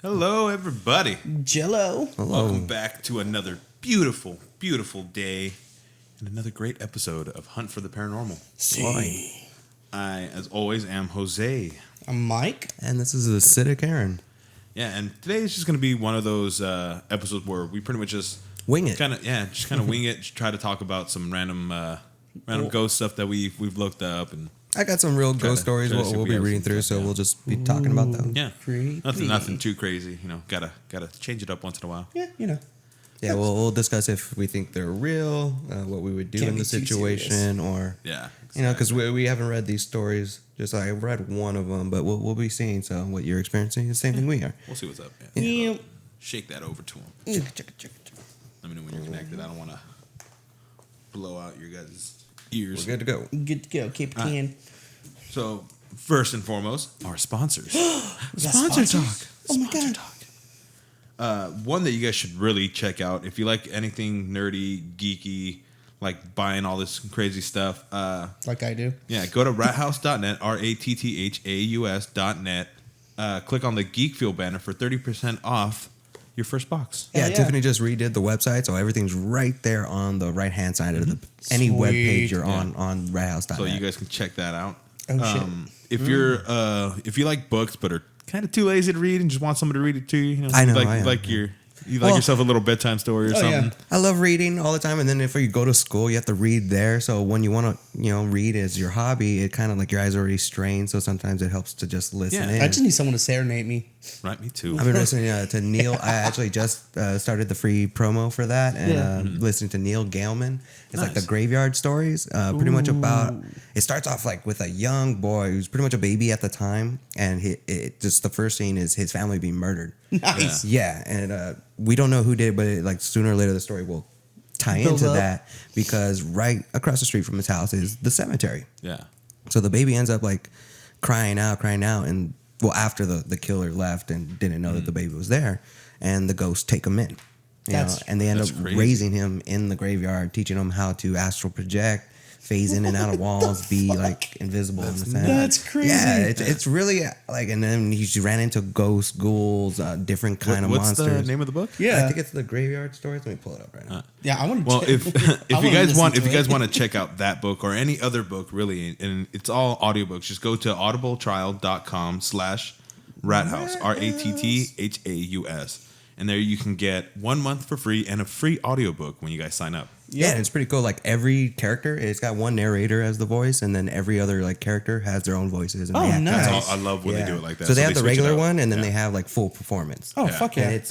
Hello, everybody. Jello. Hello. Welcome back to another beautiful, beautiful day and another great episode of Hunt for the Paranormal. See. I, as always, am Jose. I'm Mike. And this is acidic Aaron. Yeah, and today is just going to be one of those episodes where we pretty much just Wing it. kind of wing it. Try to talk about some random ghost stuff that we've looked up, and I got some real ghost stories we'll be reading through, so we'll just be talking about them. yeah, Creepy. nothing too crazy. You know, gotta change it up once in a while. Yeah, you know. Yeah, we'll discuss if we think they're real, what we would do Can't in be the too situation, or Yeah, you know, because we haven't read these stories. Just I read one of them, but we'll be seeing. So what you're experiencing is the same thing we are. We'll see what's up. Yeah. Shake that over to him. Check it. Let me know when you're connected. I don't want to blow out your guys' ears. We're good to go. Good to go. Keep it can. So, first and foremost, our sponsors. Sponsor talk. Oh my Sponsor God. talk. One that you guys should really check out if you like anything nerdy, geeky, like buying all this crazy stuff. Like I do. Yeah, go to rathouse.net, RATTHAUS.net. Click on the Geek Fuel banner for 30% off your first box. Yeah, yeah. Tiffany just redid the website, so everything's right there on the right hand side of any web page you're on rathouse.net. So you guys can check that out. Oh, If you're if you like books but are kind of too lazy to read and just want somebody to read it to you, know, I know, like I am. like yourself a little bedtime story or something. yeah. I love reading all the time, and then if you go to school, you have to read there. So when you want to, read as your hobby, it kind of like your eyes are already strained. So sometimes it helps to just listen Yeah. in. I just need someone to serenade me. Right, me too. I've been listening to Neil. I actually just started the free promo for that, and listening to Neil Gaiman. It's like the Nice. graveyard stories. Pretty much about. It starts off like with a young boy who's pretty much a baby at the time, and just the first scene is his family being murdered. Nice. Yeah, and we don't know who did it, but like sooner or later the story will tie Build into up. that, because right across the street from his house is the cemetery. Yeah. So the baby ends up like crying out, and well, after the killer left and didn't know that the baby was there, and the ghosts take him in, and they end up That's crazy. raising him in the graveyard, teaching him how to astral project, phase in and out of walls, be like invisible in the sense. That's crazy. Yeah, it's really like, and then he ran into ghosts, ghouls, different kind of What's monsters. the name of the book? Yeah. I think it's the Graveyard Stories. Let me pull it up right now. Yeah, I want to Well, if you guys want to to check out that book or any other book, really, and it's all audiobooks, just go to audibletrial.com/rathouse, RATTHAUS. And there you can get 1 month for free and a free audiobook when you guys sign up. Yeah, and it's pretty cool. Like every character, it's got one narrator as the voice, and then every other like character has their own voices. And Oh, they act nice. out. I love when they do it like that. So they have the switch it regular up. one, and then Yeah. they have like full performance. Oh, Yeah. fuck yeah. And it's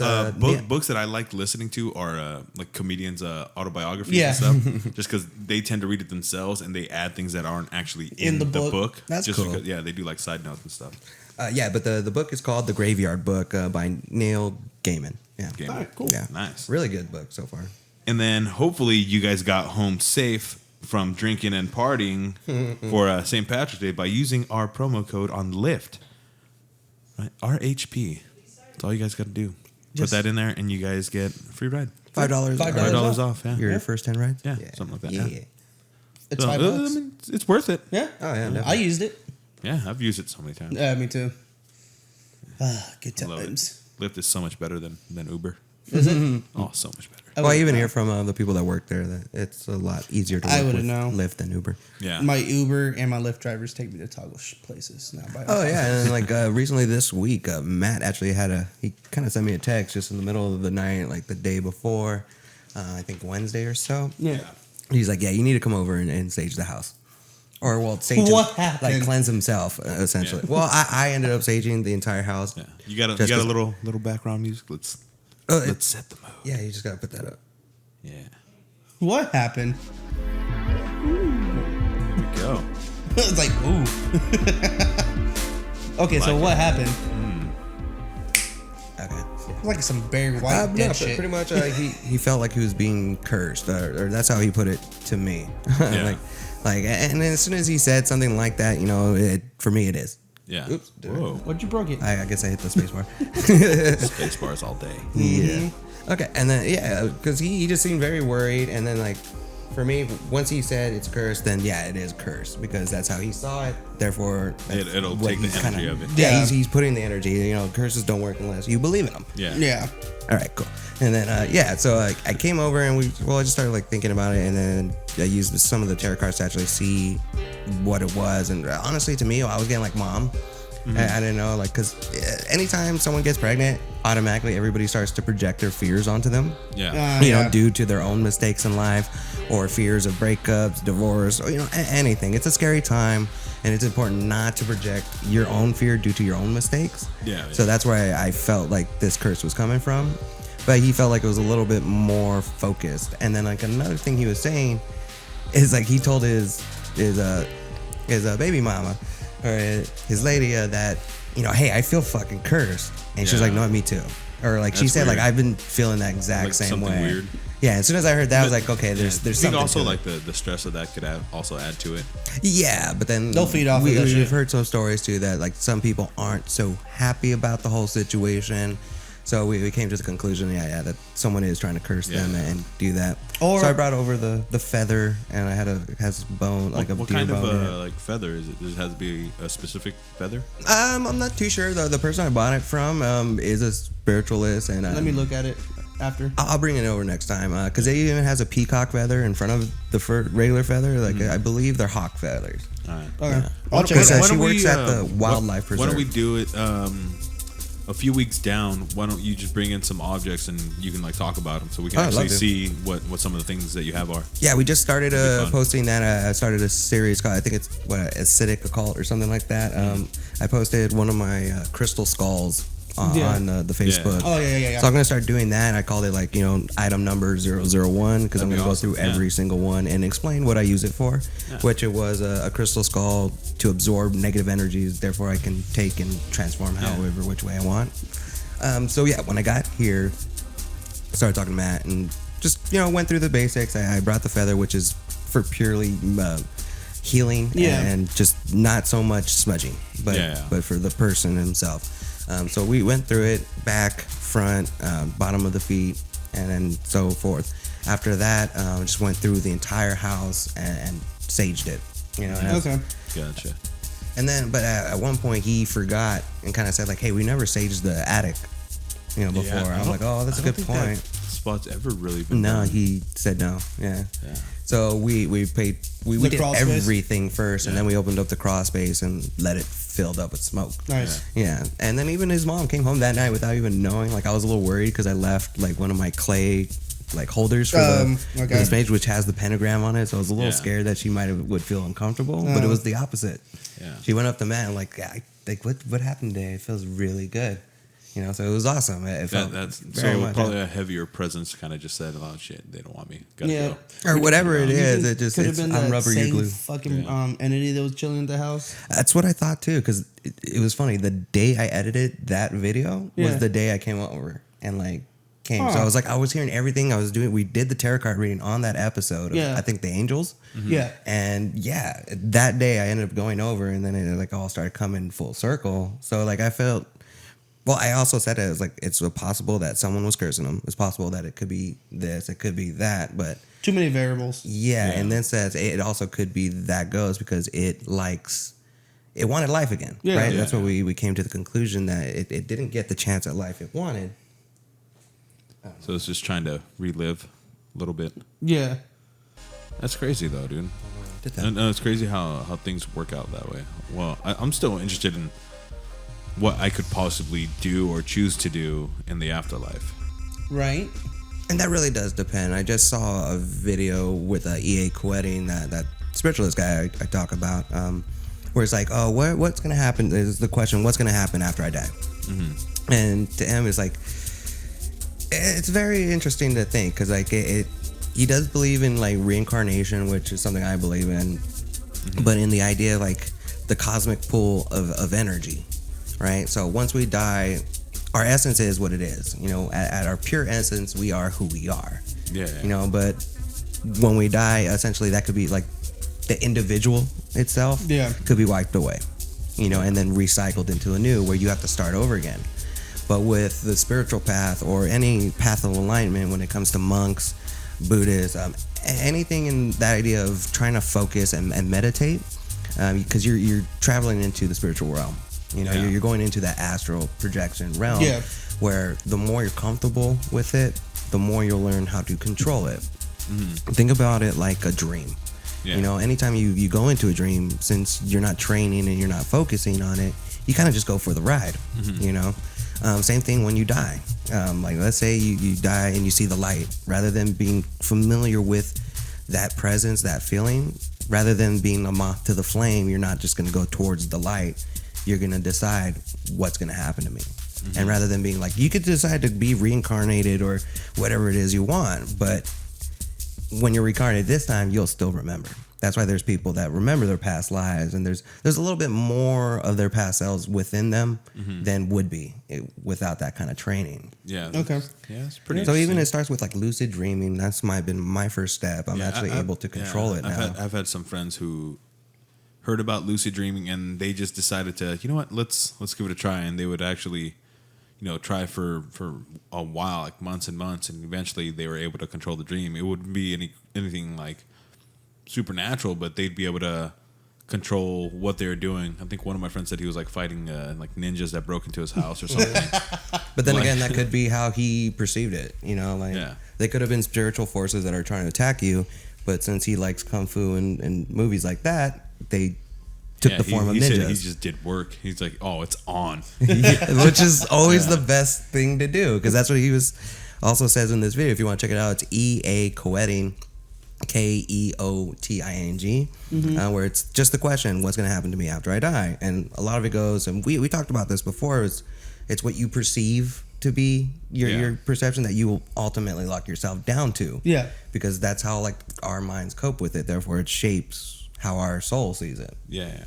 Books that I like listening to are like comedians' autobiographies Yeah. and stuff, just because they tend to read it themselves and they add things that aren't actually in the book. That's just cool. Because, yeah, they do like side notes and stuff. But the book is called The Graveyard Book by Neil Gaiman. Yeah, Game. All right, cool. yeah, Nice. really good book so far. And then hopefully you guys got home safe from drinking and partying for St. Patrick's Day by using our promo code on Lyft. Right? RHP. That's all you guys got to do. Put that in there and you guys get a free ride. $5. $5 off, yeah. Your first 10 rides. Yeah, something like that. Yeah. It's So, $5. I mean, it's worth it. Yeah. Oh yeah. I Definitely. used it. Yeah, I've used it so many times. Me too. Good I love it. times. Lyft is so much better than Uber. Is it? Oh, so much better. Well, I even hear from the people that work there that it's a lot easier to I work with wouldn't know. Lyft than Uber. Yeah. My Uber and my Lyft drivers take me to toggle places now. Oh yeah, and then, like recently this week, Matt actually he kind of sent me a text just in the middle of the night, like the day before, I think Wednesday or so. Yeah. He's like, yeah, you need to come over and sage the house. Or well, sage What like happened? cleanse himself essentially. Yeah. Well, I ended up saging the entire house. Yeah. You got Just a 'cause- little background music. Let's set the mood. Yeah, you just gotta put that up. Yeah. What happened? There we go. It's like, ooh. Okay, so Like what it. happened? Okay. Like some Barry White No, dead but shit. pretty much he felt like he was being cursed, or that's how he put it to me. Yeah. and as soon as he said something like that, for me it is. Yeah. Oops. Whoa. What'd you broke it? I guess I hit the space bar. Space bars all day. Yeah. Okay, and then because he just seemed very worried, and then like for me, once he said it's cursed, then yeah, it is cursed because that's how he saw it. Therefore, It'll take the energy of it. Yeah, he's putting the energy. You know, curses don't work unless you believe in them. Yeah. Yeah. All right, cool. And then so I came over and I just started like thinking about it, and then I used some of the tarot cards to actually see what it was. And honestly, to me, I was getting like mom. I didn't know, like, because anytime someone gets pregnant, automatically everybody starts to project their fears onto them. Yeah. You know, due to their own mistakes in life or fears of breakups, divorce, or, you know, anything. It's a scary time, and it's important not to project your own fear due to your own mistakes. Yeah. So that's where I felt like this curse was coming from. But he felt like it was a little bit more focused. And then, like, another thing he was saying is, like, he told his baby mama or his lady that, you know, hey, I feel fucking cursed. And she's like, no, me too. Or like she said, weird. Like, I've been feeling that exact like same way. Weird. Yeah, as soon as I heard that, I was like, okay, there's something. Also, to like the stress of that could also add to it. Yeah, but then they'll feed off of that shit. We've heard some stories too that like some people aren't so happy about the whole situation. So we came to the conclusion, that someone is trying to curse them and do that. So I brought over the feather, and it has bone, like a what deer kind bone. of like feather is it? Does it have to be a specific feather? I'm not too sure. The person I bought it from is a spiritualist, and let me look at it after. I'll bring it over next time because it even has a peacock feather in front of the regular feather. Like I believe they're hawk feathers. All right. Okay. Yeah. I'll check it out. She works at the wildlife preserve. Why don't we do it? A few weeks down, why don't you just bring in some objects and you can like talk about them so we can actually see what some of the things that you have are. Yeah, we just started posting that. I started a series called, I think it's acidic occult or something like that. I posted one of my crystal skulls on the Facebook. Oh yeah. So I'm gonna start doing that. I called it like item number 001 because I'm gonna go through every single one and explain what I use it for, which it was a crystal skull to absorb negative energies. Therefore, I can take and transform however which way I want. So yeah, when I got here, I started talking to Matt and just went through the basics. I brought the feather, which is for purely healing and just not so much smudging, but for the person himself. So we went through it, back, front, bottom of the feet, and then so forth. After that, just went through the entire house and saged it. Okay. Gotcha. And then, but at one point he forgot and kind of said like, "Hey, we never saged the attic, before." Yeah, I'm like, "Oh, that's a good point." Spot's ever really been No, done. he said no. Yeah. So we did crawl space? everything first, and then we opened up the crawl space and let it filled up with smoke. Nice. Yeah, and then even his mom came home that night without even knowing. Like I was a little worried because I left like one of my clay like holders for the page, which has the pentagram on it. So I was a little scared that she would feel uncomfortable, but it was the opposite. Yeah. She went up to Matt and like what happened today? It feels really good. So it was awesome. It felt very much probably a heavier presence kind of just said, "Oh shit, they don't want me." Gotta go. Or whatever it is. It just could have been I'm that rubber same glue. fucking entity that was chilling at the house. That's what I thought too, because it was funny. The day I edited that video was the day I came over and came. So I was hearing everything I was doing. We did the tarot card reading on that episode of I think the Angels. Mm-hmm. Yeah. And that day I ended up going over, and then it all started coming full circle. So I felt. Well, I also said it was it's possible that someone was cursing them. It's possible that it could be this, it could be that, but too many variables. Yeah, and then says it also could be that ghost because it wanted life again, right? Yeah. That's what we came to the conclusion that it didn't get the chance at life it wanted. So it's just trying to relive a little bit. Yeah. That's crazy though, dude. No, it's crazy how things work out that way. Well, I'm still interested in what I could possibly do or choose to do in the afterlife. Right. And that really does depend. I just saw a video with E.A. Coetting, that spiritualist guy I talk about, where it's like, oh, what's going to happen? Is the question, what's going to happen after I die? Mm-hmm. And to him, it's it's very interesting to think because he does believe in reincarnation, which is something I believe in, but in the idea of the cosmic pool of energy. Right, so once we die, our essence is what it is. At our pure essence, we are who we are. Yeah. But when we die, essentially, that could be the individual itself. Yeah. Could be wiped away. And then recycled into a new where you have to start over again. But with the spiritual path or any path of alignment, when it comes to monks, Buddhist, anything in that idea of trying to focus and meditate, because you're traveling into the spiritual realm. You know, Yeah. you're going into that astral projection realm, Yeah. where the more you're comfortable with it, the more you'll learn how to control it. Think about it like a dream. Yeah. You know, anytime you go into a dream, since you're not training and you're not focusing on it, you kind of just go for the ride. You know, same thing when you die. Like, let's say you die and you see the light. Rather than being familiar with that presence, that feeling, rather than being a moth to the flame, you're not just going to go towards the light. You're going to decide what's going to happen to me. And rather than being like, you could decide to be reincarnated or whatever it is you want, but when you're reincarnated this time, you'll still remember. That's why there's people that remember their past lives, and there's a little bit more of their past selves within them than would be without that kind of training. Yeah. Okay. Yeah, it's pretty. So even it starts with like lucid dreaming. That's been my first step. I'm actually able to control it now. I've had some friends who heard about lucid dreaming and they just decided to, you know what, let's give it a try, and they would actually, you know, try for a while, like months and months, and eventually they were able to control the dream. It wouldn't be anything like supernatural, but they'd be able to control what they were doing. I think one of my friends said he was like fighting like ninjas that broke into his house or something. But then again, that could be how he perceived it. You know, like they could have been spiritual forces that are trying to attack you, but since he likes kung fu and movies like that, they took the form of ninjas. Said he just did work. He's like, oh, it's on. Which is always the best thing to do, because that's what he also says in this video. If you want to check it out, it's E.A. Keoting, Keoting, where it's just the question, what's going to happen to me after I die? And a lot of it goes, and we talked about this before, it's what you perceive to be your perception that you will ultimately lock yourself down to. Yeah. Because that's how like our minds cope with it. Therefore, it shapes how our soul sees it. Yeah.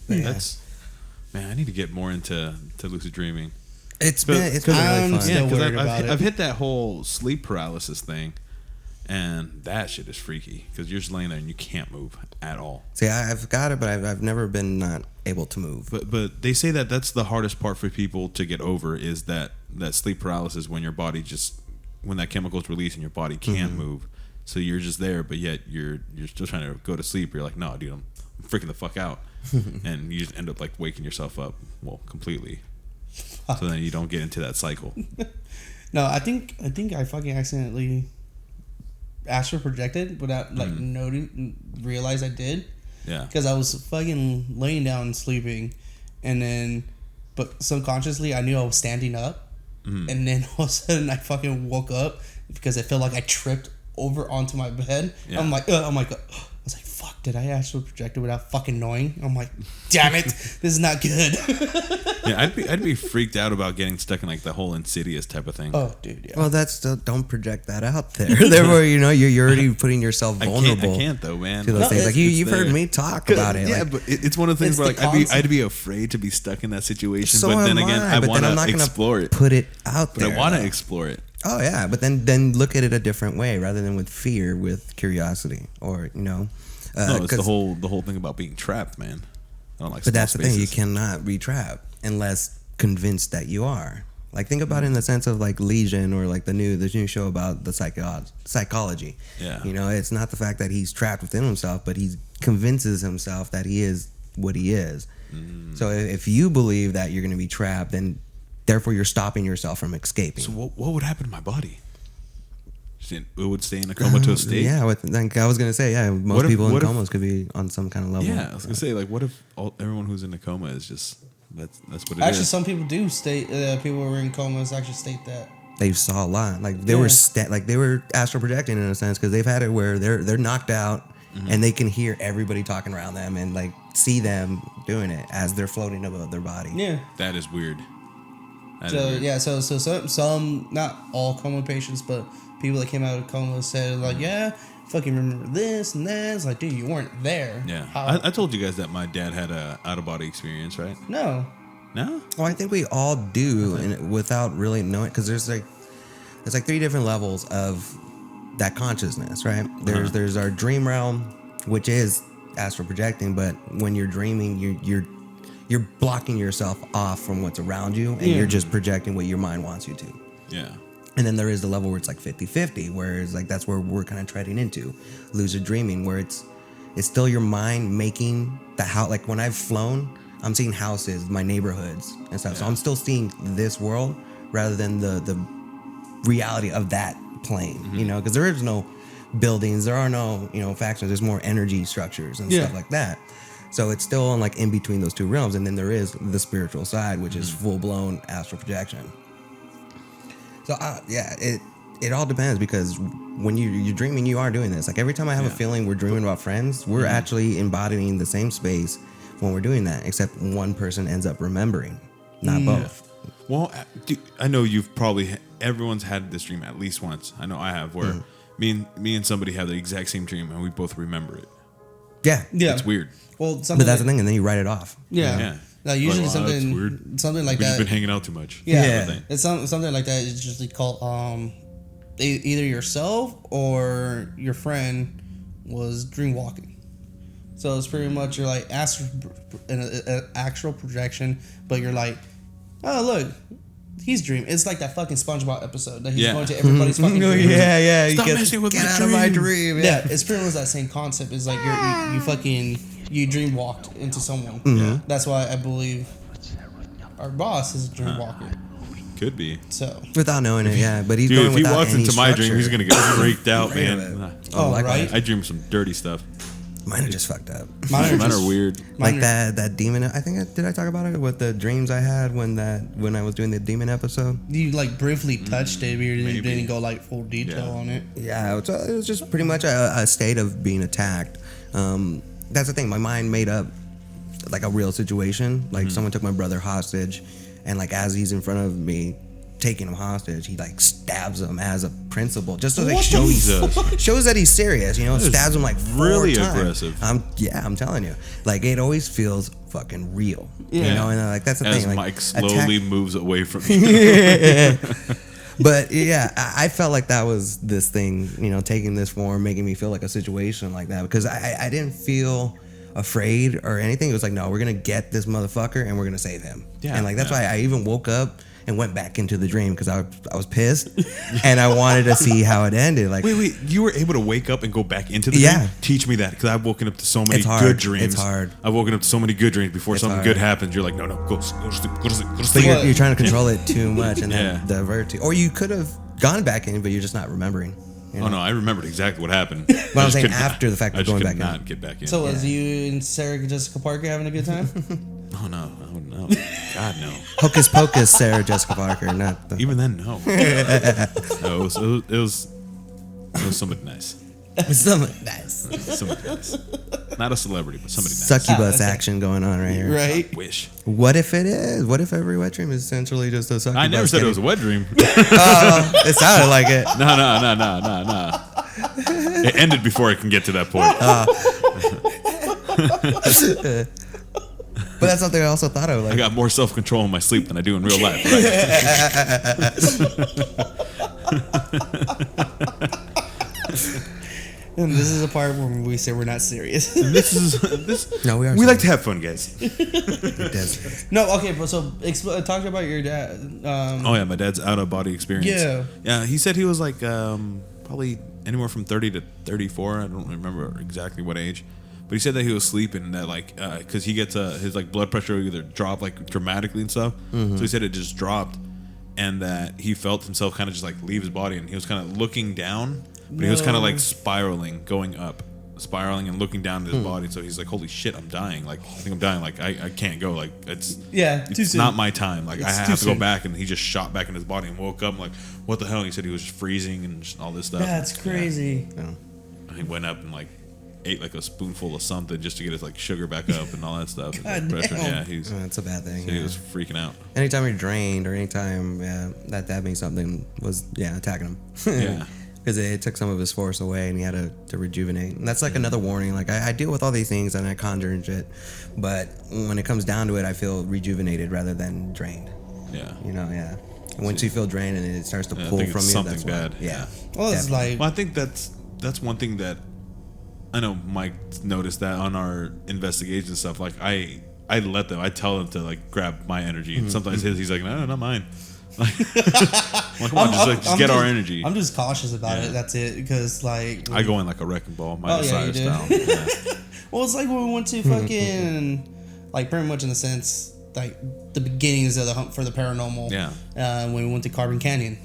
That's, man, I need to get more into lucid dreaming. It's been really fun. Still worried about it. I've hit that whole sleep paralysis thing, and that shit is freaky because you're just laying there and you can't move at all. See, I've got it, but I've never been not able to move. But they say that that's the hardest part for people to get over, is that sleep paralysis, when your body when that chemical is released and your body can't move. So you're just there, but yet you're still trying to go to sleep. You're like, no, dude, I'm freaking the fuck out. And you just end up like waking yourself up, well, completely. So then you don't get into that cycle. No, I think I fucking accidentally astral projected without like realize I did. Yeah. Because I was fucking laying down and sleeping, and then, but subconsciously I knew I was standing up, and then all of a sudden I fucking woke up because I felt like I tripped over onto my bed. Yeah. I was like, fuck, did I astral project it without fucking knowing? I'm like, damn it, this is not good. Yeah, I'd be freaked out about getting stuck in like the whole Insidious type of thing. Oh, dude, yeah. Well, that's still, don't project that out there. Therefore, you know, you're already putting yourself vulnerable. I can't though, man. To those things. Like you've heard me talk about it. Yeah, like, but it's one of the things where like I'd be afraid to be stuck in that situation. But then again, I want to explore it. Put it out there. But I want to explore it. Oh yeah, but then look at it a different way, rather than with fear, with curiosity, or you know. No, it's the whole thing about being trapped, man. I don't like. But that's spaces. the thing, you cannot be trapped unless convinced that you are. Like think about it in the sense of like Legion, or like the new show about the psychology. Yeah. You know, it's not the fact that he's trapped within himself, but he convinces himself that he is what he is. So if you believe that you're going to be trapped, then therefore you're stopping yourself from escaping. So what would happen to my body? It would stay in a comatose state. Yeah, like I was gonna say, most people in comas could be on some kind of level. Yeah, I was gonna say, like, what if everyone who's in a coma is just that's what it is? Actually, some people do state people who are in comas actually state that they saw a lot. Like they were they were astral projecting in a sense, because they've had it where they're knocked out and they can hear everybody talking around them and like see them doing it as they're floating above their body. Yeah, that is weird. So some, not all coma patients, but people that came out of coma said like, yeah, fucking remember this and that. It's like, dude, you weren't there. Yeah, I told you guys that my dad had a out of body experience, right? No. Well, I think we all do, and without really knowing, because there's like 3 different levels of that consciousness, right? There's our dream realm, which is astral projecting, but when you're dreaming, you're blocking yourself off from what's around you, and you're just projecting what your mind wants you to. Yeah. And then there is the level where it's like 50-50, where it's like that's where we're kind of treading into lucid dreaming, where it's still your mind making the house. Like when I've flown, I'm seeing houses, my neighborhoods and stuff. So I'm still seeing this world rather than the reality of that plane, you know, because there is no buildings, there are no, you know, factions. There's more energy structures and stuff like that. So it's still on like in between those two realms. And then there is the spiritual side, which is full blown astral projection. So yeah, it all depends, because when you're dreaming, you are doing this. Like every time I have a feeling we're dreaming about friends, we're actually embodying the same space when we're doing that, except one person ends up remembering, not both. Well, I know everyone's had this dream at least once. I know I have, where me and somebody have the exact same dream and we both remember it. Yeah. It's weird. Well, But that's the thing, and then you write it off. Yeah. Like usually That's something weird. like We've that. just been hanging out too much. Yeah. It's something like that. It's usually called either yourself or your friend was dream walking. So it's pretty much you're like an actual projection, but you're like, oh look, he's dreaming. It's like that fucking SpongeBob episode that he's going to everybody's fucking dream. Yeah. Stop messing with get my out dream. of my dream. Yeah, it's pretty much that same concept. It's like you dream walked into someone. Yeah. That's why I believe our boss is a dream walker. Could be. So Without knowing it, yeah. But he's Dude, going if he without walks any into my dream, structure. he's gonna get freaked out, Afraid of man. it. Oh, likewise. right? I dream some dirty stuff. Mine are just fucked up. Mine are weird. Like that demon. I think did I talk about it with the dreams I had when I was doing the demon episode? You like briefly touched it, but you maybe. didn't go like full detail on it. Yeah, it was just pretty much a state of being attacked. That's the thing. My mind made up like a real situation. Like someone took my brother hostage, and like as he's in front of me taking him hostage, he like stabs him as a principal, just to like shows that he's serious. You know, stabs him like really 4 times. aggressive. I'm telling you, like it always feels fucking real. You know, and like that's the As thing. Mike Like, slowly moves away from you. But yeah, I felt like that was this thing, you know, taking this form, making me feel like a situation like that, because I didn't feel afraid or anything. It was like, no, we're gonna get this motherfucker and we're gonna save him. Yeah, and like that's why I even woke up and went back into the dream, because I was pissed and I wanted to see how it ended. Like, Wait, you were able to wake up and go back into the dream? Teach me that, because I've woken up to so many It's hard. good dreams. It's hard. I've woken up to so many good dreams before something hard. good happens. You're like, no, go to sleep, go to sleep, go to but sleep. you're trying to control it too much and then Yeah. divert to, or you could have gone back in, but you're just not remembering. You know? Oh no, I remembered exactly what happened. But I'm saying after the fact I of just going could back in. not get back in. So was you and Sarah Jessica Parker having a good time? Oh no, God no. Hocus Pocus, Sarah Jessica Parker, not the. Even then, no. No, it was somebody nice. Something nice. Somebody nice. Not a celebrity, but somebody nice. Succubus action going on right here. Right? Wish. What if it is? What if every wet dream is essentially just a succubus? I never said it was a wet dream. It sounded like it. No. It ended before I can get to that point. But that's something I also thought of. I Like, got more self-control in my sleep than I do in real life. Right? And this is a part where we say we're not serious. This. no, we are. We like to have fun, guys. It does. No, okay, but so talk about your dad. Oh yeah, my dad's out-of-body experience. Yeah. He said he was like probably anywhere from 30 to 34. I don't remember exactly what age, but he said that he was sleeping and that like because he gets his like blood pressure will either drop like dramatically and stuff. So he said it just dropped, and that he felt himself kind of just like leave his body, and he was kind of looking down, but he was kind of like spiraling, going up. Spiraling and looking down at his body, so he's like, "Holy shit, I'm dying! Like, I think I'm dying. Like, I can't go. Like, it's soon. not my time. Like, I It's have too to go soon. back." And he just shot back in his body and woke up. I'm like, "What the hell?" And he said he was just freezing and just all this stuff. That's crazy. Yeah. He went up and like ate like a spoonful of something just to get his like sugar back up and all that stuff. His God blood pressure. damn. Yeah, he's That's a bad thing. he Yeah. was freaking out. Anytime you're drained or anytime that means something was attacking him. Yeah. Because it took some of his force away and he had to rejuvenate. And that's like another warning. Like I deal with all these things and I conjure and shit, but when it comes down to it, I feel rejuvenated rather than drained. Yeah. You know, yeah. And once you feel drained and it starts to Yeah, I pull think from it's you, something that's bad. Why. Yeah. Well, it's Definitely. like Well, I think that's one thing that I know Mike noticed that on our investigation stuff. Like I tell them to like grab my energy, and sometimes he's like, no, not mine. Like, come on, just get our energy. I'm just cautious about it. That's it. Because like I go in like a wrecking ball, my style. Yeah. Well, it's like when we went to fucking like pretty much in the sense like the beginnings of the hunt for the paranormal. Yeah. When we went to Carbon Canyon,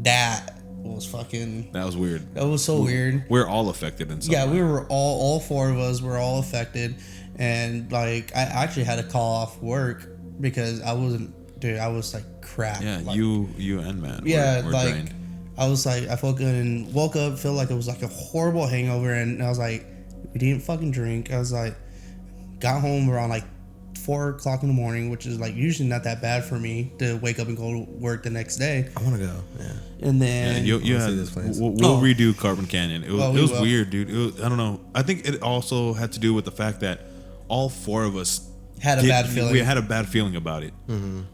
that was fucking. That was weird. That was so weird. We're all affected in some Yeah, way. we were all four of us were all affected, and like I actually had to call off work because I wasn't. Dude, I was like crap. Yeah, like, you and Matt. Yeah, were like drained. I was like I fucking woke up, felt like it was like a horrible hangover, and I was like, we didn't fucking drink. I was like, got home around like 4:00 in the morning, which is like usually not that bad for me to wake up and go to work the next day. I want to go. Yeah. And then you see this place. we'll redo Carbon Canyon. It was will. weird, dude. I don't know. I think it also had to do with the fact that all four of us had a bad feeling. We had a bad feeling about it,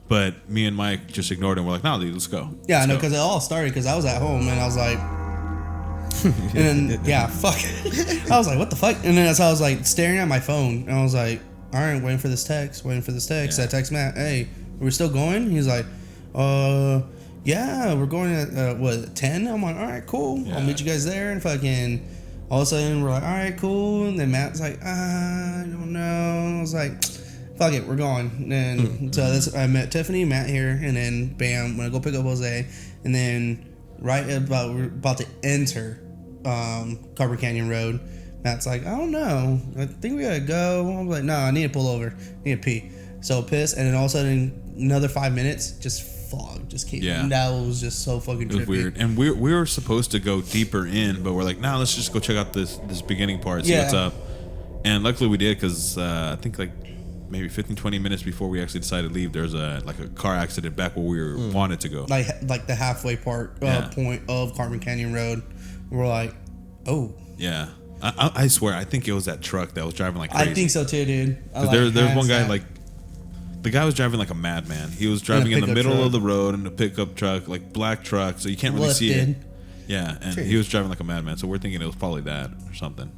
but me and Mike just ignored it. And we're like, "No, dude, let's go." Yeah, I know, Let's go. because it all started because I was at home and I was like, and then yeah, fuck. I was like, what the fuck? And then I was like staring at my phone and I was like, all right, waiting for this text. Yeah. I text Matt, hey, are we still going? He's like, yeah, we're going at what 10? I'm like, all right, cool. Yeah. I'll meet you guys there. And fucking all of a sudden we're like, all right, cool. And then Matt's like, I don't know. I was like, fuck it, we're going. And so I met Tiffany, Matt here, and then bam, I'm gonna go pick up Jose, and then we're about to enter Carbon Canyon Road. Matt's like, I don't know, I think we gotta go. I'm like, no, I need to pull over, I need to pee. So pissed, and then all of a sudden, another 5 minutes, just fog just came. Yeah. And that was just so fucking trippy. It was weird, and we were supposed to go deeper in, but we're like, nah, let's just go check out this beginning part, see what's up. And luckily we did, because I think like maybe 15-20 minutes before we actually decided to leave, there's a car accident back where we wanted to go, like the halfway point of Carbon Canyon Road. We're like, oh yeah. I swear, I think it was that truck that was driving like crazy. I think so too, dude. There's one guy, like, the guy was driving like a madman. He was driving in the middle of the road in a pickup truck, like black truck, so you can't really see it. Yeah, and he was driving like a madman, so we're thinking it was probably that or something.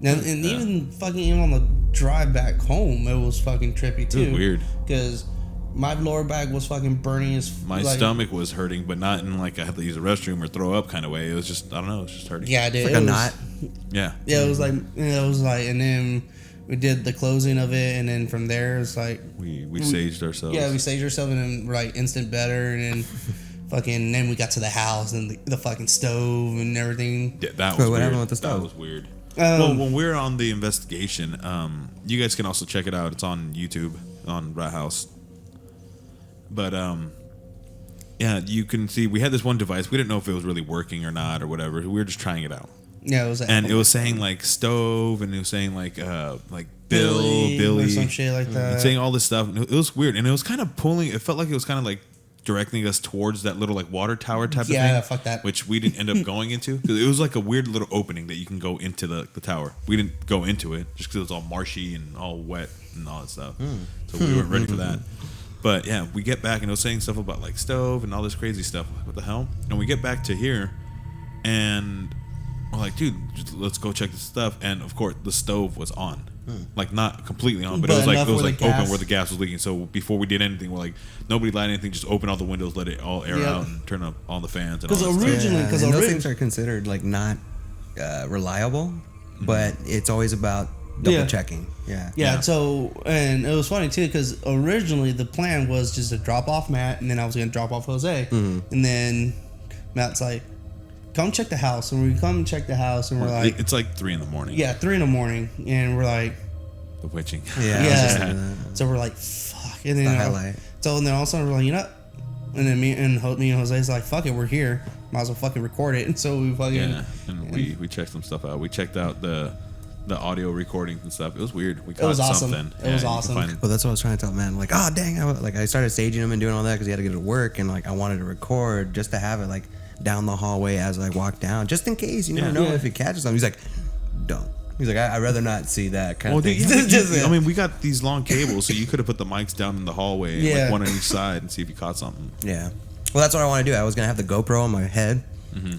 And even fucking on the drive back home, it was fucking trippy too. It was weird. Because my lower back was fucking burning as My stomach was hurting, but not in like I had to use a restroom or throw up kind of way. It was just, I don't know, it was just hurting. Yeah, dude. It's like a knot. Yeah. Yeah, it was like, and then we did the closing of it, and then from there it's like We saged ourselves. Yeah, we saged ourselves, and then we're like instant better, and then fucking then we got to the house and the fucking stove and everything. Yeah, that was What weird. happened with the stove? That was weird. Well, when we're on the investigation, you guys can also check it out. It's on YouTube on Rat House. But yeah, you can see we had this one device. We didn't know if it was really working or not or whatever. We were just trying it out. Yeah, it was. And it was saying like stove, and it was saying like Billy, or some shit like that. and saying all this stuff. And it was weird, and it was kind of pulling. It felt like it was kind of like directing us towards that little like water tower type of thing. Yeah, fuck that. Which we didn't end up going into because it was like a weird little opening that you can go into the tower. We didn't go into it just because it was all marshy and all wet and all that stuff. So we weren't ready for that. But yeah, we get back and it was saying stuff about like stove and all this crazy stuff. Like, what the hell? And we get back to here, and we're like, dude, just, let's go check this stuff. And of course, the stove was on, like not completely on, but it was like open where the gas was leaking. So before we did anything, we're like, nobody light anything, just open all the windows, let it all air out, and turn up all the fans. And all that stuff. And those things are considered like not reliable, but it's always about double checking. Yeah. So, and it was funny too because originally the plan was just to drop off Matt, and then I was gonna drop off Jose, and then Matt's like, "Come check the house," and we come check the house, and we're like, "It's like 3 a.m. Yeah, 3 a.m, and we're like, the witching. Yeah. So we're like, "Fuck," and then highlight. So then all of a sudden we're like, you know, and then me and Jose's like, "Fuck it, we're here. Might as well fucking record it." And so we fucking and we checked some stuff out. We checked out the audio recordings and stuff. It was weird. We caught it was awesome. something. It was awesome. Well, that's what I was trying to tell man. Like, oh dang, I started staging him and doing all that because he had to get to work, and like I wanted to record just to have it like down the hallway as I walk down, just in case you never know if he catches something. He's like, don't. He's like, I'd rather not see that kind of thing. I mean, we got these long cables, so you could have put the mics down in the hallway, like one on each side, and see if you caught something. Yeah. Well, that's what I want to do. I was gonna have the GoPro on my head,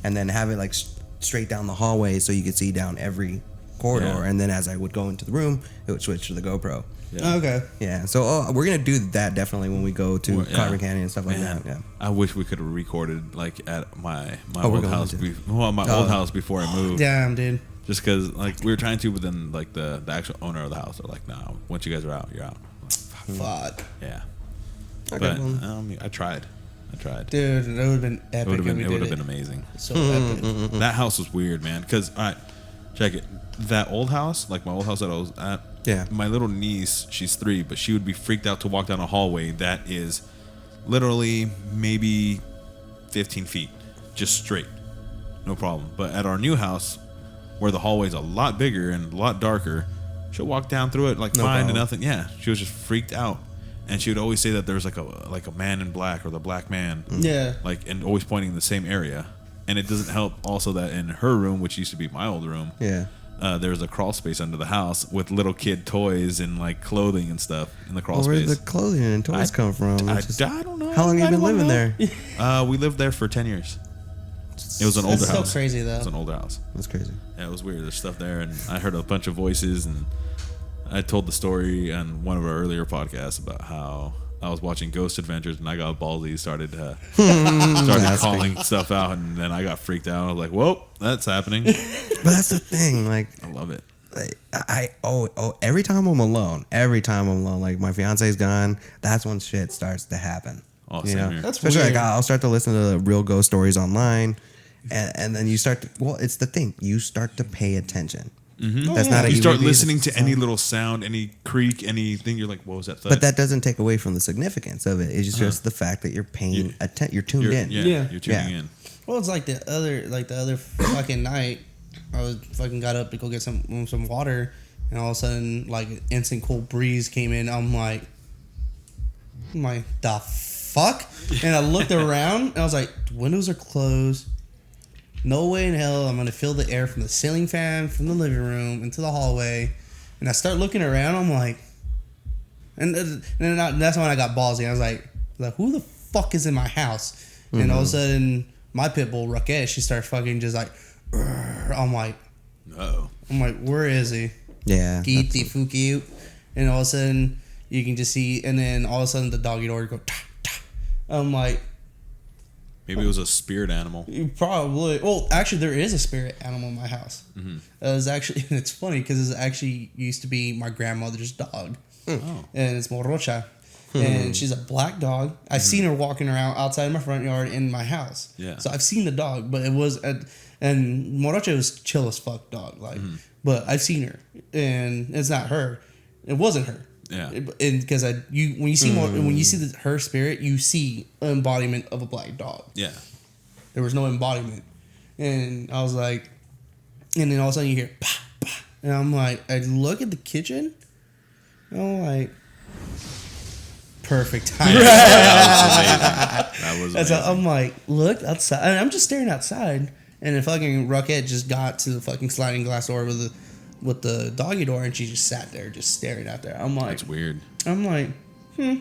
and then have it like straight down the hallway, so you could see down every corridor, Yeah. and then as I would go into the room, it would switch to the GoPro. Yeah. Okay. Yeah, so we're gonna do that definitely when we go to Carbon Canyon and stuff like Man, that. Yeah. I wish we could have recorded like at my we're old going house. to. Old house before I moved. Damn, dude. Just because like we were trying to, but then like the actual owner of the house are like, "No, once you guys are out, you're out." I'm like, Fuck. yeah. Okay, But well. I tried. Dude, that would have been epic. It would if we have did been it. amazing. So epic. That house was weird, man. Because all right, check it. That old house, like my old house that I was at. Yeah. My little niece, she's 3, but she would be freaked out to walk down a hallway that is literally maybe 15 feet, just straight, no problem. But at our new house, where the hallway's a lot bigger and a lot darker, she'll walk down through it like No fine and problem. nothing. Yeah, she was just freaked out, and she would always say that there's like a man in black or the black man, Yeah. like, and always pointing in the same area. And it doesn't help also that in her room, which used to be my old room, Yeah. There's a crawl space under the house with little kid toys and like clothing and stuff in the crawl Well, where space. did the clothing and toys come from? I It's just- don't know. How long have you been living there? We lived there for 10 years. It was an older That's so house. crazy, though. It's an older house. That's crazy. Yeah, it was weird. There's stuff there, and I heard a bunch of voices, and I told the story on one of our earlier podcasts about how I was watching Ghost Adventures, and I got ballsy, started calling stuff out, and then I got freaked out. I was like, "Whoa, that's happening." But that's the thing, like I love it. every time I'm alone, like my fiance's gone, that's when shit starts to happen. Oh, You same know? here. That's Especially weird. like I'll start to listen to real ghost stories online, and then you start to, well, it's the thing, you start to pay attention. Mm-hmm. That's not a You start maybe it's- listening to any little sound, any creak, anything. You're like, "What was that?" Thud? But that doesn't take away from the significance of it. It's just the fact that you're paying attention. You're tuned in. Yeah. You're tuning Yeah. in. Well, it's like the other fucking night, I was fucking got up to go get some water, and all of a sudden, like an instant cold breeze came in. I'm like, the fuck? And I looked around, and I was like, the windows are closed. No way in hell I'm gonna feel the air from the ceiling fan from the living room into the hallway. And I start looking around. I'm like, and that's when I got ballsy. I was like, who the fuck is in my house? And all of a sudden, my pit bull Rakesh, she starts fucking just like, I'm like, where is he? Yeah. Kiti Fuki. And all of a sudden, you can just see, and then all of a sudden, the doggy door go, ta, ta. I'm like, Maybe it was a spirit animal. you probably. Well, actually, there is a spirit animal in my house. Mm-hmm. It was actually, and it's funny because it actually used to be my grandmother's dog, Oh. and it's Morocha, and she's a black dog. I've seen her walking around outside my front yard in my house. Yeah. So I've seen the dog, but it was, and Morocha was chill as fuck dog, like. But I've seen her, and it's not her. It wasn't her. Yeah. And because when you see her spirit, you see an embodiment of a black dog. Yeah. There was no embodiment. And I was like, and then all of a sudden you hear, bah, bah, and I'm like, I look at the kitchen, and I'm like, perfect time. That was amazing. I'm like, look outside. And I'm just staring outside, and then fucking Rockette just got to the fucking sliding glass door with the doggy door, and she just sat there, just staring out there. I'm like, That's weird. I'm like, Yeah.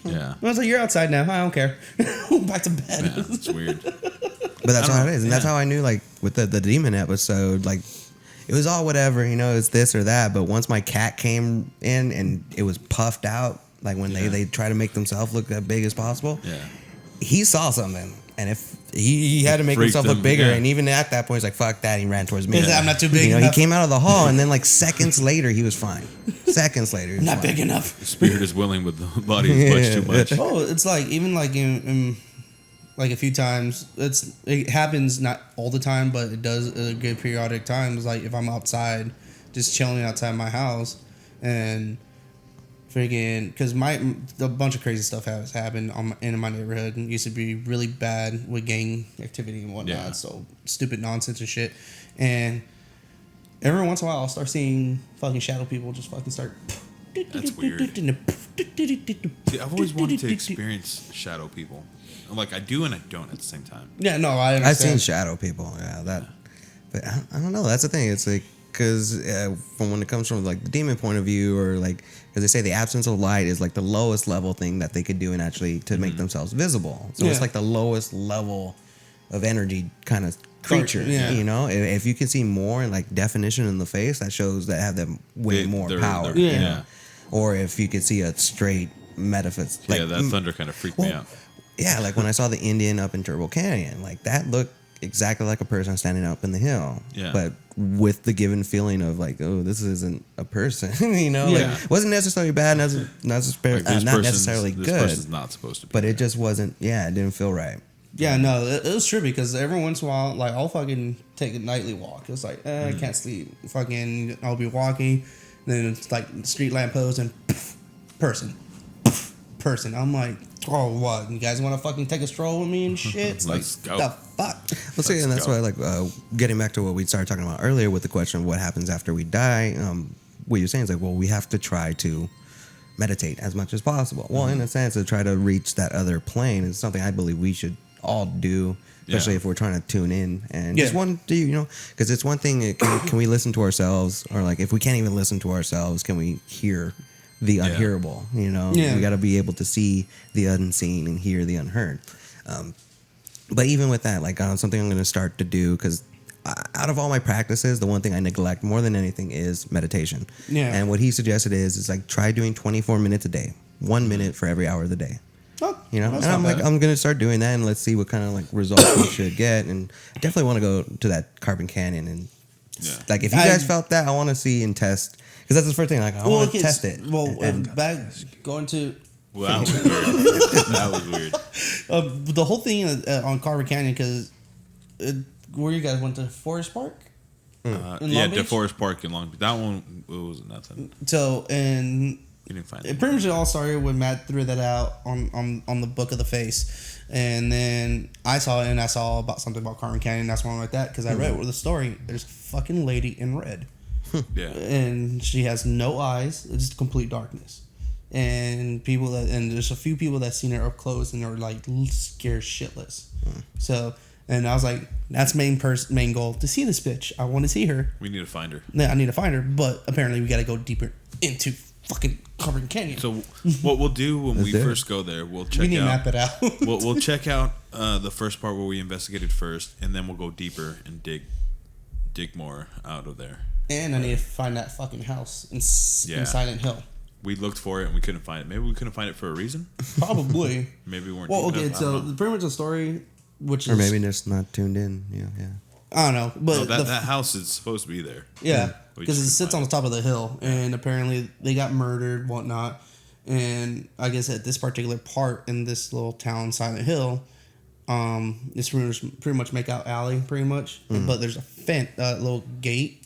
I was like, you're outside now. I don't care. Back to bed. Yeah, it's weird. But that's how it is, and that's how I knew, like with the demon episode, like it was all whatever, it's this or that. But once my cat came in and it was puffed out, like when they try to make themselves look as big as possible, Yeah. he saw something, and if he had to make freaked himself look him, bigger, yeah. and even at that point, he's like, "Fuck that!" He ran towards me. He's like, "I'm not too big He enough." came out of the hall, and then like seconds later, he was fine. Seconds later, he was Not fine. big enough. The spirit is willing, but the body is much too much. Oh, it's like even like in like a few times. It happens not all the time, but it does a good periodic times. Like if I'm outside, just chilling outside my house, and freaking because a bunch of crazy stuff has happened in my neighborhood. It used to be really bad with gang activity and whatnot. Yeah. So stupid nonsense and shit. And every once in a while, I'll start seeing fucking shadow people just fucking start. That's weird. See, I've always wanted to experience shadow people. Like I do and I don't at the same time. Yeah, no, I understand. I've seen shadow people. Yeah, that. But I don't know. That's the thing. It's like because from when it comes from like the demon point of view, or like because they say the absence of light is like the lowest level thing that they could do, and actually to make themselves visible. So it's Yeah. like the lowest level energy kind of creature. Yeah. You know, if you can see more in like definition in the face, that shows that have them way more power. Yeah. You know? Or if you could see a straight metaphysics. Like, that thunder kind of freaked me out. Yeah, like when I saw the Indian up in Turbo Canyon, like that looked exactly like a person standing up in the hill. Yeah. But with the given feeling of like, oh, this isn't a person. You know, Yeah. like wasn't necessarily bad, not necessarily this good. person's not supposed to be. But it just wasn't. Yeah, it didn't feel right. Yeah, no, it was trippy because every once in a while, like, I'll fucking take a nightly walk. It's like, I can't sleep. Fucking, I'll be walking, then it's like street lamp post and person. Person. I'm like, oh, what? You guys want to fucking take a stroll with me and shit? It's Let's like, go. the fuck? Let's see, and that's why, like, getting back to what we started talking about earlier with the question of what happens after we die. What you're saying is like, well, we have to try to meditate as much as possible. Well, in a sense, to try to reach that other plane is something I believe we should all do, especially if we're trying to tune in and just want to, you know, because it's one thing. Can we listen to ourselves, or like if we can't even listen to ourselves, can we hear the unhearable? You know, we got to be able to see the unseen and hear the unheard. But even with that, like something I'm going to start to do, because out of all my practices, the one thing I neglect more than anything is meditation. Yeah. And what he suggested is like try doing 24 minutes a day, 1 minute for every hour of the day. Oh, You know, that's and not I'm like, bad. I'm gonna start doing that, and let's see what kind of like results we should get. And I definitely want to go to that Carbon Canyon, and like if you guys felt that, I want to see and test, because that's the first thing. Like I want to test it. Well, and back going to Well, that was weird. That was weird. the whole thing on Carver Canyon, because where you guys went to Forest Park? In Long The Beach? Forest Park in Long Beach. That one, it was nothing. So, and You didn't find it pretty much all started when Matt threw that out on the Book of the Face, and then I saw it, and I saw about something about Carmen Canyon. That's why I like that, because I read the story. There's a fucking lady in red, Yeah. and she has no eyes. It's just complete darkness, and there's a few people that seen her up close, and they're like scared shitless. So, and I was like, that's main goal, to see this bitch. I want to see her. We need to find her. Yeah, I need to find her, but apparently we got to go deeper into fucking Carbon Canyon. So what we'll do when we first go there, we'll check we need to out. map it out. we'll check out the first part where we investigated first, and then we'll go deeper and dig more out of there. And I need to find that fucking house in Silent Hill. We looked for it and we couldn't find it. Maybe we couldn't find it for a reason. Probably. Maybe we weren't. Well, deep okay, enough. I don't so know. pretty much the story, which is... or maybe just not tuned in. Yeah. I don't know, but... No, that house is supposed to be there. yeah, We because it just sits on couldn't the top of the hill, and apparently they got murdered, whatnot, and I guess at this particular part in this little town, Silent Hill, it's pretty much make out alley, pretty much, but there's a little gate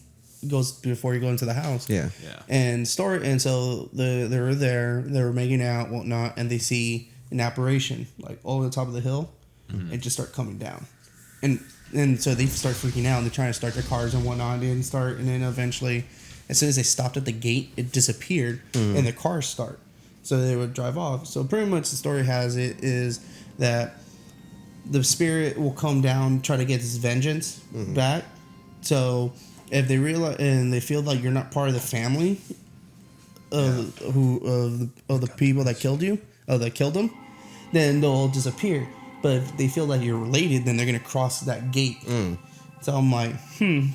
goes before you go into the house. Yeah. And so they were there, they were making out, whatnot, and they see an apparition like over the top of the hill, and just start coming down, and so they start freaking out, and they're trying to start their cars and whatnot, and then eventually, as soon as they stopped at the gate, it disappeared, and their cars start, so they would drive off. So pretty much the story has it is that the spirit will come down, try to get his vengeance back. So if they realize and they feel like you're not part of the family of the people that killed you, that killed them, then they'll disappear. But if they feel like you're related, then they're gonna cross that gate. So I'm like,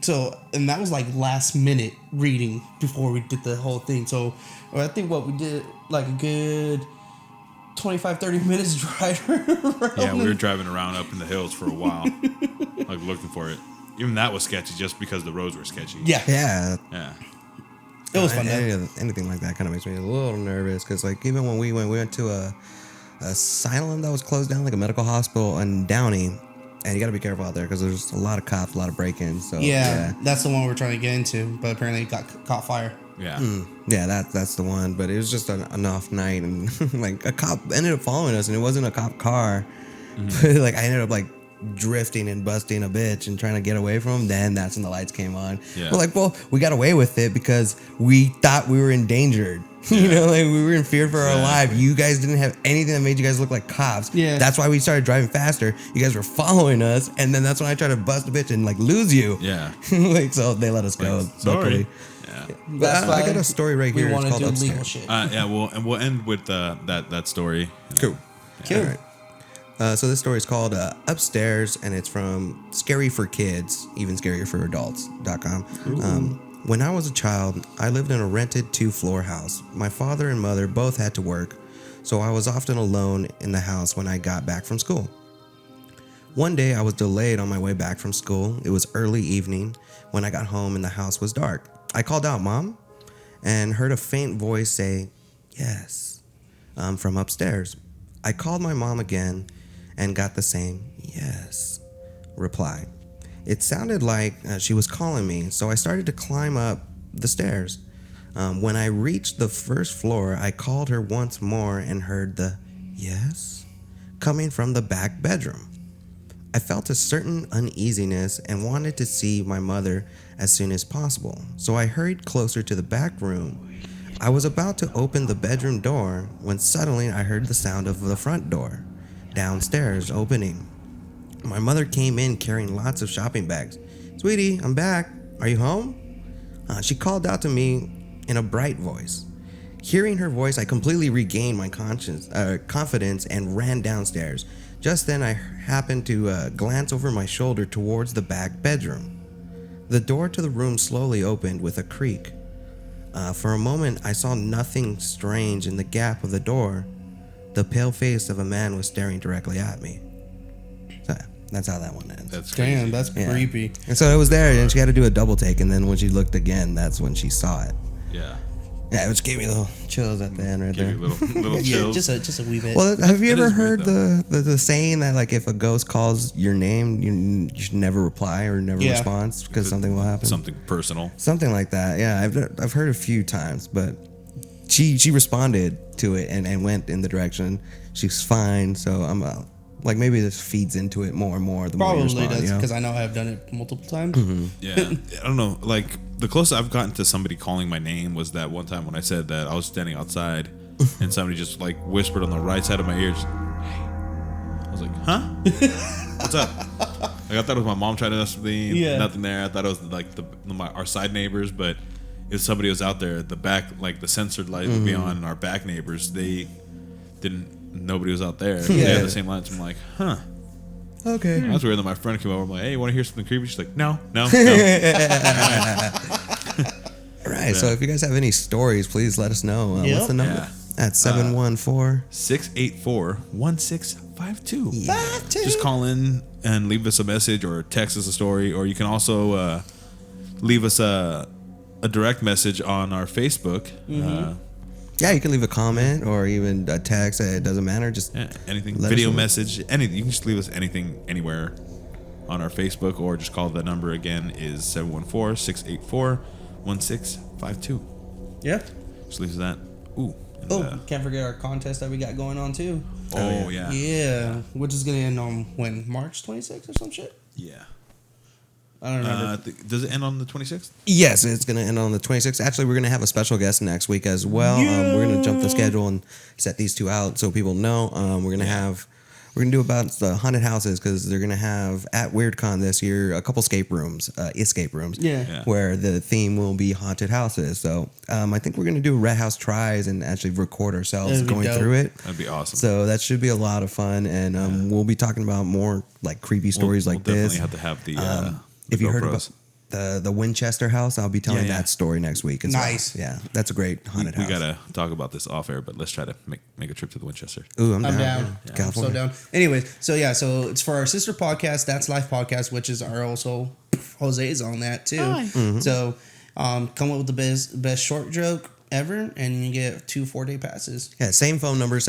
So, and that was like last minute reading before we did the whole thing. So I think what we did, like a good 25-30 minutes drive around. Yeah, we were driving around up in the hills for a while, like looking for it. Even that was sketchy, just because the roads were sketchy. Yeah. Yeah. It was fun. Anything like that kind of makes me a little nervous, because like even when we went to a asylum that was closed down, like a medical hospital in Downey, and you got to be careful out there because there's a lot of cops, a lot of break-ins. So Yeah, that's the one we're trying to get into, but apparently it caught fire. Yeah. Yeah, that's the one. But it was just an off night, and like a cop ended up following us, and it wasn't a cop car. But like I ended up like drifting and busting a bitch and trying to get away from him. Then that's when the lights came on. Yeah. We're like, well, we got away with it because we thought we were endangered. You know, like we were in fear for our life. You guys didn't have anything that made you guys look like cops. Yeah. That's why we started driving faster. You guys were following us, and then that's when I tried to bust a bitch and like lose you. Yeah. Like so they let us go. Sorry. Luckily. Yeah. But I got a story right We here. want It's to called do legal Upstairs. shit. Yeah. We'll end with that story. Cool. Cool. All right. So this story is called Upstairs, and it's from Scary for Kids, even scarier for adults.com. When I was a child, I lived in a rented 2-floor house. My father and mother both had to work, so I was often alone in the house when I got back from school. One day, I was delayed on my way back from school. It was early evening when I got home and the house was dark. I called out, "Mom," and heard a faint voice say, "Yes," from upstairs. I called my mom again and got the same "yes" reply. It sounded like she was calling me, so I started to climb up the stairs. When I reached the first floor, I called her once more and heard the "yes" coming from the back bedroom. I felt a certain uneasiness and wanted to see my mother as soon as possible, so I hurried closer to the back room. I was about to open the bedroom door when suddenly I heard the sound of the front door downstairs opening. My mother came in carrying lots of shopping bags. "Sweetie, I'm back. Are you home?" She called out to me in a bright voice. Hearing her voice, I completely regained my confidence and ran downstairs. Just then, I happened to glance over my shoulder towards the back bedroom. The door to the room slowly opened with a creak. For a moment, I saw nothing strange in the gap of the door. The pale face of a man was staring directly at me. So that's how that one ends. That's crazy. Damn, that's creepy. And so it was there, and she had to do a double take, and then when she looked again, that's when she saw it. Yeah. Yeah, which gave me little chills at the end right Give there. you little Yeah, chills. just a wee bit. Well, have you It ever is weird, heard the saying that, like, if a ghost calls your name, you should never reply or never Yeah. respond because something will happen? Something personal. Something like that. Yeah, I've heard a few times, but she responded to it and went in the direction. She's fine, so I'm like, maybe this feeds into it more and more the more you Probably respond. does, You know? because I know I've done it multiple times. Yeah. I don't know. Like, the closest I've gotten to somebody calling my name was that one time when I said that I was standing outside and somebody just like whispered on the right side of my ear, just, "Hey." I was like, "Huh? What's up?" Like, I thought it was my mom trying to do something. Yeah. Nothing there. I thought it was like our side neighbors, but if somebody was out there, the back, like the censored light would be on, and our back neighbors, nobody was out there. They had the same lights. I'm like, huh. Okay. That's weird. Then my friend came over. I'm like, "Hey, you want to hear something creepy?" She's like, No. All right. So if you guys have any stories, please let us know. What's the number? Yeah. At 714. 684-1652. Just call in and leave us a message or text us a story, or you can also leave us a direct message on our Facebook. Yeah, you can leave a comment or even a text. It doesn't matter. Just Anything, let us video know. message, anything. You can just leave us anything anywhere on our Facebook, or just call the number again is 714-684-1652. Yeah. Just leave us that. Ooh. And, Oh, can't forget our contest that we got going on too. yeah. Yeah, which is gonna end on when, March 26th or some shit. Yeah. I don't remember. Does it end on the 26th? Yes, it's going to end on the 26th. Actually, we're going to have a special guest next week as well. We're going to jump the schedule and set these two out so people know. We're going to do about the haunted houses because they're going to have at WeirdCon this year a couple escape rooms, Yeah. where the theme will be haunted houses. So I think we're going to do Red House Tries and actually record ourselves That'd be going dope. through it. That'd be awesome. So that should be a lot of fun, and we'll be talking about more like creepy stories we'll like this. definitely have to have the If you heard GoPros. about the Winchester house, I'll be telling Yeah. that story next week. As Nice. well. Yeah, that's a great haunted We house. gotta talk about this off air, but let's try to make a trip to the Winchester. Ooh, I'm I'm down. down. Yeah. I'm so California. down. Anyways, so it's for our sister podcast, That's Life Podcast, which is our also Jose's on that too. Mm-hmm. So come up with the best short joke ever, and you get 2 4-day passes. Yeah, same phone number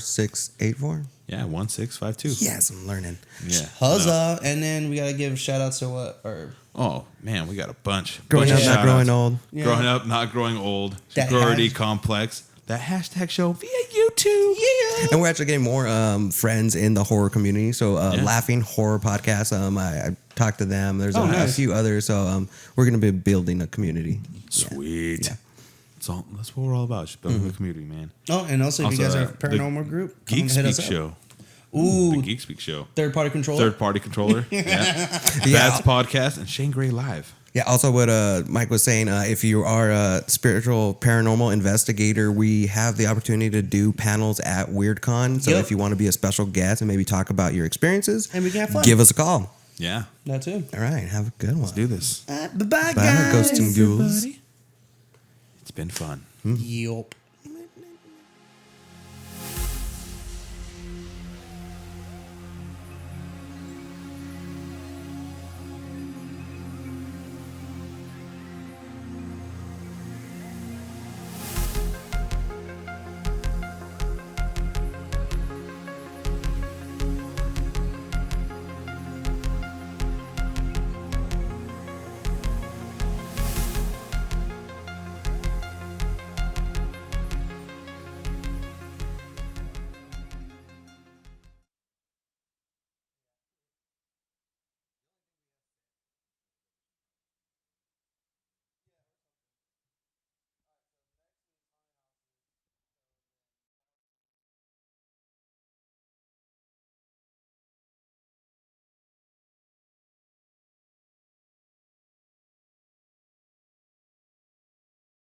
714-684. Yeah, 1652. Yes, I'm learning. Yeah. Huzzah! And then we gotta give shout outs to what or Oh man, we got a bunch. Growing bunch up, of not growing shout-outs. old. Yeah. Growing up, not growing old. That Security hash- complex. That hashtag show via YouTube. yeah. And we're actually getting more friends in the horror community. So Yeah. Laughing Horror Podcast. I talked to them. There's a nice. few others. So we're going to be building a community. Sweet. Yeah. That's what we're all about. Just building a community, man. Oh, and also if you guys are a paranormal group, come Geek hit us Speak up. Show. Ooh, The Geek Speak Show. third party controller. Third party controller. Yeah. Yeah. That's podcast and Shane Gray Live. Yeah, also what Mike was saying, if you are a spiritual paranormal investigator, we have the opportunity to do panels at WeirdCon. So Yep. if you want to be a special guest and maybe talk about your experiences, And we can have fun. give us a call. Yeah. That too. All right, have a good one. Let's do this. Bye-bye, Bye, guys. Ghosts and Ghouls. It's been fun. Yup.